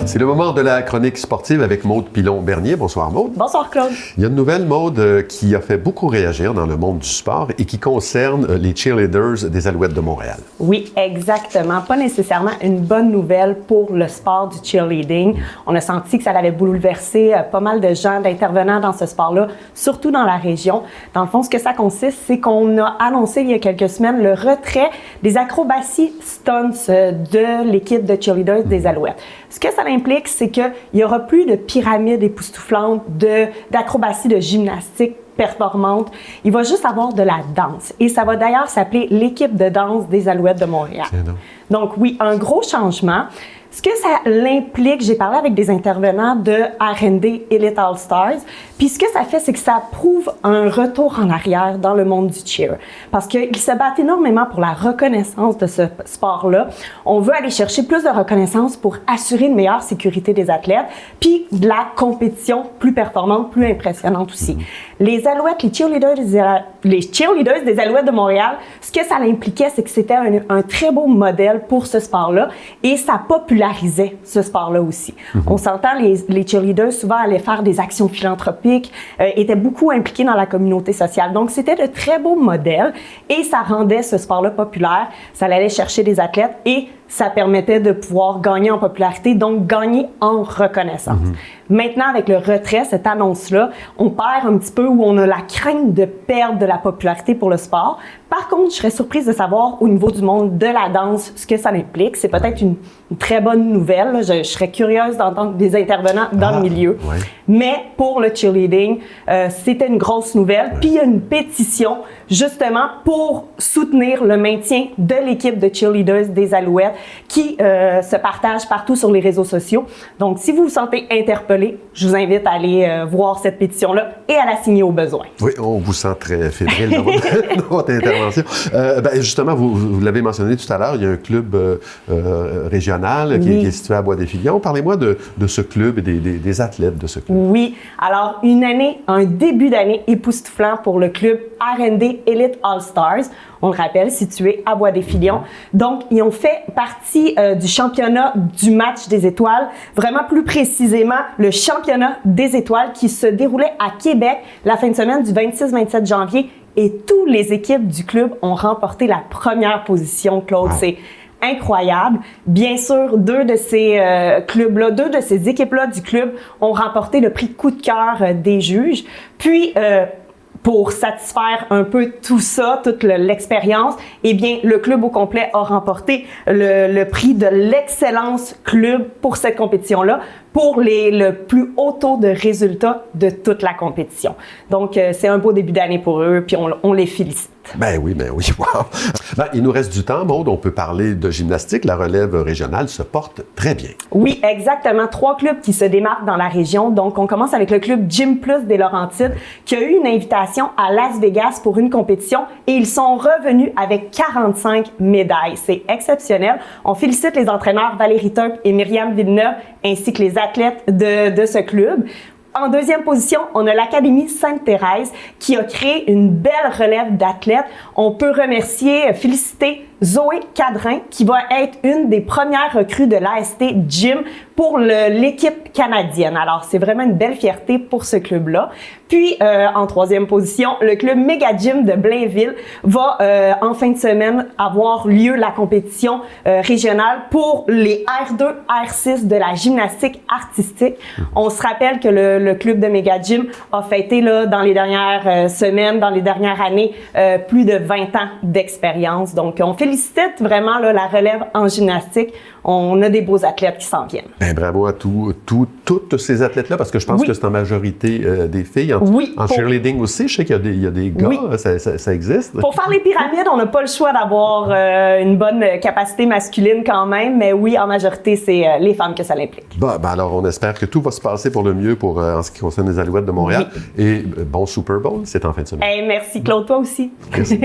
C'est le moment de la chronique sportive avec Maude Pilon-Bernier. Bonsoir Maude. Bonsoir Claude. Il y a une nouvelle, Maude, qui a fait beaucoup réagir dans le monde du sport et qui concerne les cheerleaders des Alouettes de Montréal. Oui, exactement. Pas nécessairement une bonne nouvelle pour le sport du cheerleading. On a senti que ça avait bouleversé pas mal de gens, d'intervenants dans ce sport-là, surtout dans la région. Dans le fond, ce que ça consiste, c'est qu'on a annoncé il y a quelques semaines le retrait des acrobaties stunts de l'équipe de cheerleaders des Alouettes. Ce que ça implique, c'est qu'il n'y aura plus de pyramides époustouflantes, d'acrobaties de gymnastique performante. Il va juste avoir de la danse. Et ça va d'ailleurs s'appeler l'équipe de danse des Alouettes de Montréal. Donc oui, un gros changement. Ce que ça l'implique, j'ai parlé avec des intervenants de R&D Elite All-Stars, puis ce que ça fait, c'est que ça prouve un retour en arrière dans le monde du cheer. Parce qu'ils se battent énormément pour la reconnaissance de ce sport-là. On veut aller chercher plus de reconnaissance pour assurer une meilleure sécurité des athlètes, puis de la compétition plus performante, plus impressionnante aussi. Les Alouettes, les cheerleaders des Alouettes de Montréal, ce que ça impliquait, c'est que c'était un très beau modèle pour ce sport-là, et ça popularisait ce sport-là aussi. On s'entend, les cheerleaders souvent allaient faire des actions philanthropiques, étaient beaucoup impliqués dans la communauté sociale. Donc, c'était de très beaux modèles et ça rendait ce sport-là populaire. Ça allait chercher des athlètes et ça permettait de pouvoir gagner en popularité, donc gagner en reconnaissance. Maintenant, avec le retrait, cette annonce-là, on perd un petit peu où on a la crainte de perdre de la popularité pour le sport. Par contre, je serais surprise de savoir au niveau du monde de la danse ce que ça implique. C'est peut-être une très bonne nouvelle. Je serais curieuse d'entendre des intervenants dans le milieu. Mais pour le cheerleading, c'était une grosse nouvelle. Puis il y a une pétition justement pour soutenir le maintien de l'équipe de cheerleaders des Alouettes qui se partage partout sur les réseaux sociaux. Donc, si vous vous sentez interpellé, je vous invite à aller voir cette pétition-là et à la signer au besoin. Oui, on vous sent très fébrile dans votre intervention. Justement, vous l'avez mentionné tout à l'heure, il y a un club régional qui est situé à Bois-des-Filions. Parlez-moi de ce club et des athlètes de ce club. Oui. Alors, un début d'année époustouflant pour le club R&D Elite All-Stars. On le rappelle, situé à Bois-des-Filions. Donc, ils ont fait partie du championnat du match des étoiles, vraiment plus précisément le championnat des étoiles qui se déroulait à Québec la fin de semaine du 26-27 janvier et toutes les équipes du club ont remporté la première position, Claude. C'est incroyable. Bien sûr, deux de ces équipes-là du club ont remporté le prix coup de cœur des juges. Puis, pour satisfaire un peu tout ça, toute l'expérience, eh bien, le club au complet a remporté le prix de l'excellence club pour cette compétition-là, pour le plus haut taux de résultats de toute la compétition. Donc, c'est un beau début d'année pour eux, puis on les félicite. Ben oui, wow! Il nous reste du temps, Maude. On peut parler de gymnastique. La relève régionale se porte très bien. Oui, exactement. 3 clubs qui se démarquent dans la région. Donc, on commence avec le club Gym Plus des Laurentides, qui a eu une invitation à Las Vegas pour une compétition et ils sont revenus avec 45 médailles. C'est exceptionnel. On félicite les entraîneurs Valérie Turp et Myriam Villeneuve, ainsi que les athlètes de ce club. En deuxième position, on a l'Académie Sainte-Thérèse qui a créé une belle relève d'athlètes. On peut féliciter Zoé Cadrin qui va être une des premières recrues de l'AST Gym pour l'équipe canadienne. Alors, c'est vraiment une belle fierté pour ce club-là. Puis, en troisième position, le club Méga Gym de Blainville va, en fin de semaine, avoir lieu la compétition régionale pour les R2, R6 de la gymnastique artistique. On se rappelle que le club de Méga Gym a fêté là, dans les dernières semaines, dans les dernières années, plus de 20 ans d'expérience. Donc, on félicite vraiment là, la relève en gymnastique. On a des beaux athlètes qui s'en viennent. Bien, bravo à toutes ces athlètes-là, parce que je pense que c'est en majorité des filles. En cheerleading aussi, je sais qu'il y a des gars, ça existe. Pour faire les pyramides, on n'a pas le choix d'avoir une bonne capacité masculine quand même, mais oui, en majorité, c'est les femmes que ça l'implique. Alors, on espère que tout va se passer pour le mieux en ce qui concerne les Alouettes de Montréal. Et bon Super Bowl, c'est en fin de semaine. Merci Claude, toi aussi. Merci.